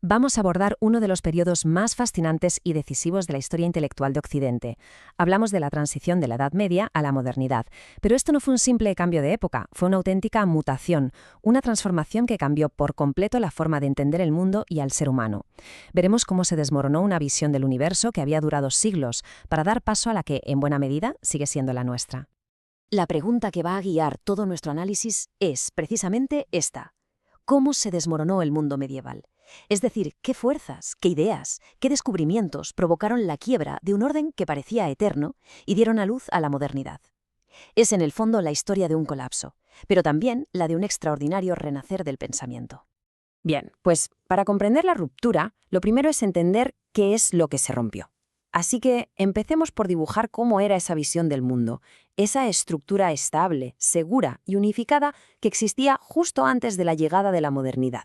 vamos a abordar uno de los periodos más fascinantes y decisivos de la historia intelectual de Occidente. Hablamos de la transición de la Edad Media a la modernidad, pero esto no fue un simple cambio de época, fue una auténtica mutación, una transformación que cambió por completo la forma de entender el mundo y al ser humano. Veremos cómo se desmoronó una visión del universo que había durado siglos, para dar paso a la que, en buena medida, sigue siendo la nuestra. La pregunta que va a guiar todo nuestro análisis es precisamente esta: ¿cómo se desmoronó el mundo medieval? Es decir, ¿qué fuerzas, qué ideas, qué descubrimientos provocaron la quiebra de un orden que parecía eterno y dieron a luz a la modernidad? Es en el fondo la historia de un colapso, pero también la de un extraordinario renacer del pensamiento. Bien, pues para comprender la ruptura, lo primero es entender qué es lo que se rompió. Así que empecemos por dibujar cómo era esa visión del mundo, esa estructura estable, segura y unificada que existía justo antes de la llegada de la modernidad.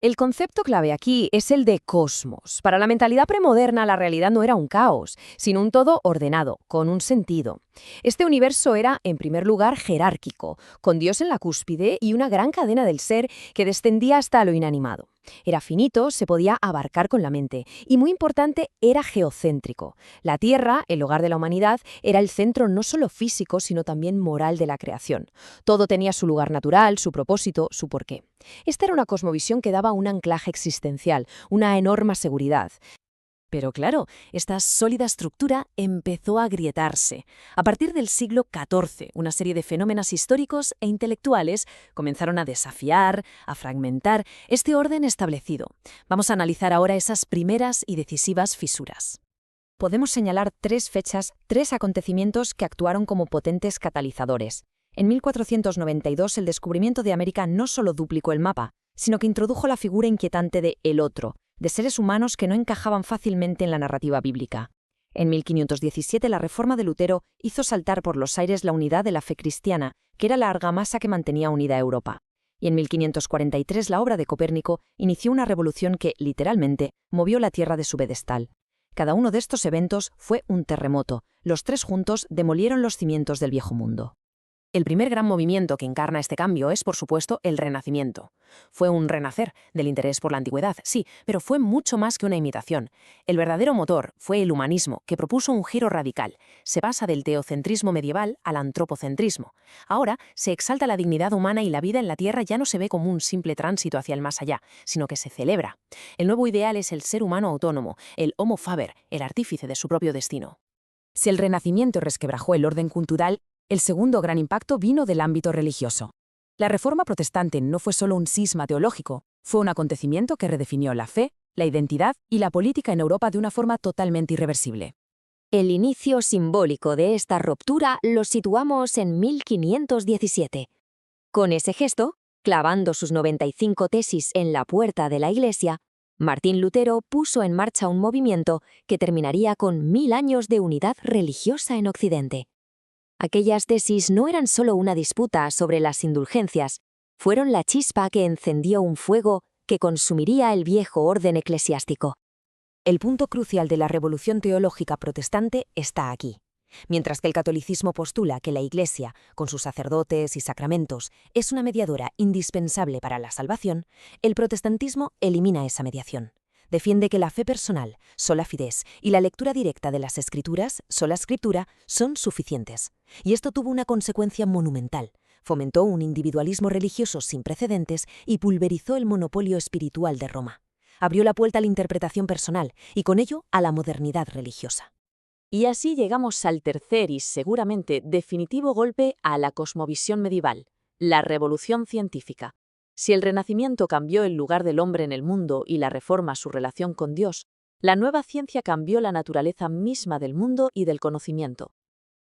El concepto clave aquí es el de cosmos. Para la mentalidad premoderna, la realidad no era un caos, sino un todo ordenado, con un sentido. Este universo era, en primer lugar, jerárquico, con Dios en la cúspide y una gran cadena del ser que descendía hasta lo inanimado. Era finito, se podía abarcar con la mente, y muy importante, era geocéntrico. La Tierra, el hogar de la humanidad, era el centro no solo físico, sino también moral de la creación. Todo tenía su lugar natural, su propósito, su porqué. Esta era una cosmovisión que daba un anclaje existencial, una enorme seguridad. Pero claro, esta sólida estructura empezó a agrietarse. A partir del siglo XIV, una serie de fenómenos históricos e intelectuales comenzaron a desafiar, a fragmentar este orden establecido. Vamos a analizar ahora esas primeras y decisivas fisuras. Podemos señalar tres fechas, tres acontecimientos que actuaron como potentes catalizadores. En 1492, el descubrimiento de América no solo duplicó el mapa, sino que introdujo la figura inquietante de el otro, de seres humanos que no encajaban fácilmente en la narrativa bíblica. En 1517, la reforma de Lutero hizo saltar por los aires la unidad de la fe cristiana, que era la argamasa que mantenía unida a Europa. Y en 1543, la obra de Copérnico inició una revolución que, literalmente, movió la Tierra de su pedestal. Cada uno de estos eventos fue un terremoto. Los tres juntos demolieron los cimientos del viejo mundo. El primer gran movimiento que encarna este cambio es, por supuesto, el Renacimiento. Fue un renacer del interés por la antigüedad, sí, pero fue mucho más que una imitación. El verdadero motor fue el humanismo, que propuso un giro radical. Se pasa del teocentrismo medieval al antropocentrismo. Ahora se exalta la dignidad humana y la vida en la Tierra ya no se ve como un simple tránsito hacia el más allá, sino que se celebra. El nuevo ideal es el ser humano autónomo, el homo faber, el artífice de su propio destino. Si el Renacimiento resquebrajó el orden cultural, el segundo gran impacto vino del ámbito religioso. La Reforma protestante no fue solo un cisma teológico, fue un acontecimiento que redefinió la fe, la identidad y la política en Europa de una forma totalmente irreversible. El inicio simbólico de esta ruptura lo situamos en 1517. Con ese gesto, clavando sus 95 tesis en la puerta de la Iglesia, Martín Lutero puso en marcha un movimiento que terminaría con 1000 años de unidad religiosa en Occidente. Aquellas tesis no eran solo una disputa sobre las indulgencias, fueron la chispa que encendió un fuego que consumiría el viejo orden eclesiástico. El punto crucial de la revolución teológica protestante está aquí. Mientras que el catolicismo postula que la Iglesia, con sus sacerdotes y sacramentos, es una mediadora indispensable para la salvación, el protestantismo elimina esa mediación. Defiende que la fe personal, sola fides, y la lectura directa de las Escrituras, sola Scriptura, son suficientes. Y esto tuvo una consecuencia monumental. Fomentó un individualismo religioso sin precedentes y pulverizó el monopolio espiritual de Roma. Abrió la puerta a la interpretación personal y con ello a la modernidad religiosa. Y así llegamos al tercer y seguramente definitivo golpe a la cosmovisión medieval, la revolución científica. Si el Renacimiento cambió el lugar del hombre en el mundo y la Reforma su relación con Dios, la nueva ciencia cambió la naturaleza misma del mundo y del conocimiento.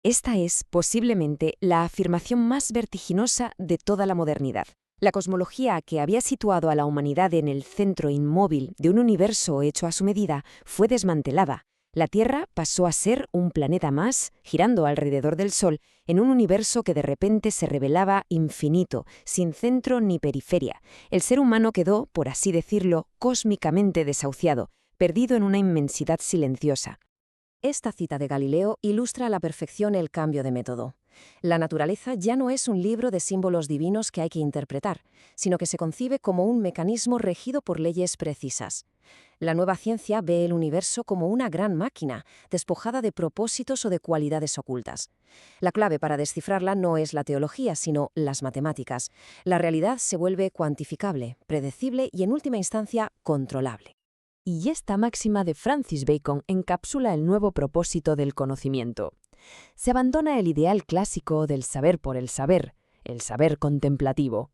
Esta es, posiblemente, la afirmación más vertiginosa de toda la modernidad. La cosmología que había situado a la humanidad en el centro inmóvil de un universo hecho a su medida fue desmantelada. La Tierra pasó a ser un planeta más, girando alrededor del Sol, en un universo que de repente se revelaba infinito, sin centro ni periferia. El ser humano quedó, por así decirlo, cósmicamente desahuciado, perdido en una inmensidad silenciosa. Esta cita de Galileo ilustra a la perfección el cambio de método. La naturaleza ya no es un libro de símbolos divinos que hay que interpretar, sino que se concibe como un mecanismo regido por leyes precisas. La nueva ciencia ve el universo como una gran máquina, despojada de propósitos o de cualidades ocultas. La clave para descifrarla no es la teología, sino las matemáticas. La realidad se vuelve cuantificable, predecible y, en última instancia, controlable. Y esta máxima de Francis Bacon encapsula el nuevo propósito del conocimiento. Se abandona el ideal clásico del saber por el saber contemplativo.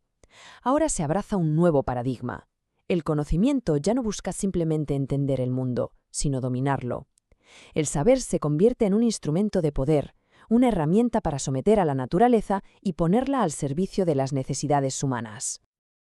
Ahora se abraza un nuevo paradigma. El conocimiento ya no busca simplemente entender el mundo, sino dominarlo. El saber se convierte en un instrumento de poder, una herramienta para someter a la naturaleza y ponerla al servicio de las necesidades humanas.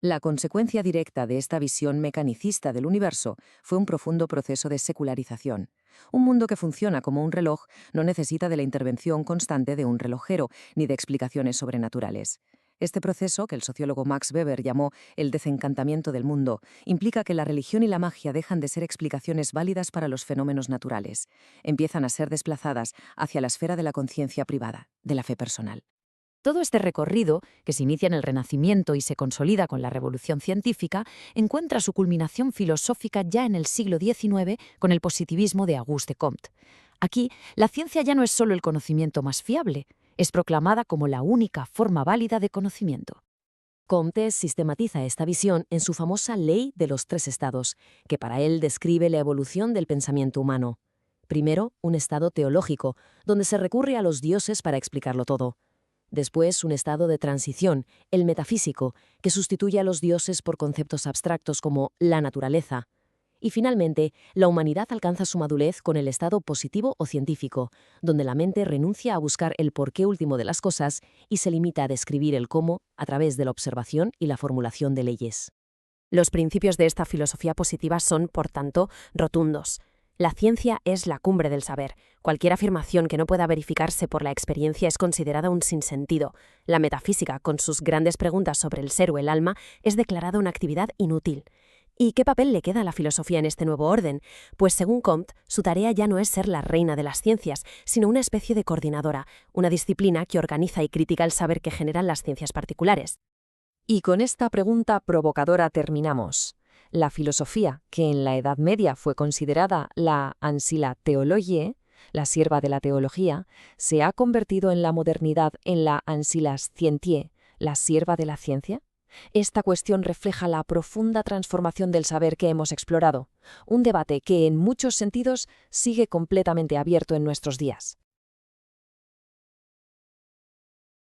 La consecuencia directa de esta visión mecanicista del universo fue un profundo proceso de secularización. Un mundo que funciona como un reloj no necesita de la intervención constante de un relojero ni de explicaciones sobrenaturales. Este proceso, que el sociólogo Max Weber llamó el desencantamiento del mundo, implica que la religión y la magia dejan de ser explicaciones válidas para los fenómenos naturales. Empiezan a ser desplazadas hacia la esfera de la conciencia privada, de la fe personal. Todo este recorrido, que se inicia en el Renacimiento y se consolida con la Revolución Científica, encuentra su culminación filosófica ya en el siglo XIX con el positivismo de Auguste Comte. Aquí, la ciencia ya no es solo el conocimiento más fiable, es proclamada como la única forma válida de conocimiento. Comte sistematiza esta visión en su famosa Ley de los Tres Estados, que para él describe la evolución del pensamiento humano. Primero, un estado teológico, donde se recurre a los dioses para explicarlo todo. Después, un estado de transición, el metafísico, que sustituye a los dioses por conceptos abstractos como la naturaleza. Y finalmente, la humanidad alcanza su madurez con el estado positivo o científico, donde la mente renuncia a buscar el porqué último de las cosas y se limita a describir el cómo a través de la observación y la formulación de leyes. Los principios de esta filosofía positiva son, por tanto, rotundos. La ciencia es la cumbre del saber. Cualquier afirmación que no pueda verificarse por la experiencia es considerada un sinsentido. La metafísica, con sus grandes preguntas sobre el ser o el alma, es declarada una actividad inútil. ¿Y qué papel le queda a la filosofía en este nuevo orden? Pues según Comte, su tarea ya no es ser la reina de las ciencias, sino una especie de coordinadora, una disciplina que organiza y critica el saber que generan las ciencias particulares. Y con esta pregunta provocadora terminamos. La filosofía, que en la Edad Media fue considerada la ancilla theologiae, la sierva de la teología, se ha convertido en la modernidad en la ancilla scientiae, la sierva de la ciencia. Esta cuestión refleja la profunda transformación del saber que hemos explorado, un debate que en muchos sentidos sigue completamente abierto en nuestros días.